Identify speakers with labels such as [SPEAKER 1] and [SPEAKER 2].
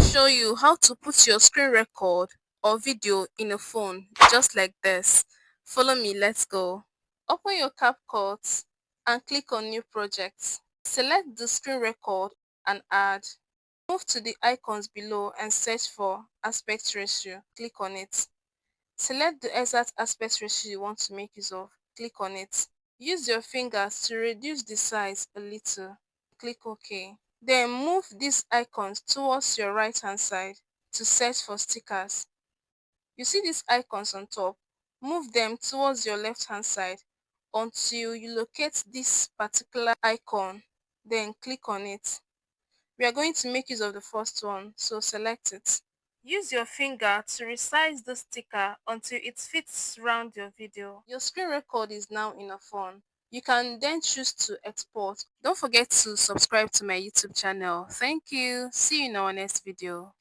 [SPEAKER 1] show you how to put your screen record or video in a phone just like this. Follow me, let's go. Open your CapCut and click on New Project. Select the screen record and add. Move to the icons below and search for aspect ratio. Click on it. Select the exact aspect ratio you want to make use of. Click on it. Use your fingers to reduce the size a little. Click OK. Then move these icons towards your right hand side to search for stickers. You see these icons on top? Move them towards your left hand side until you locate this particular icon. Then click on it. We are going to make use of the first one, so select it. Use your finger to resize the sticker until it fits around your video. Your screen record is now in a phone. You can then choose to export. Don't forget to subscribe to my YouTube channel. Thank you. See you in our next video.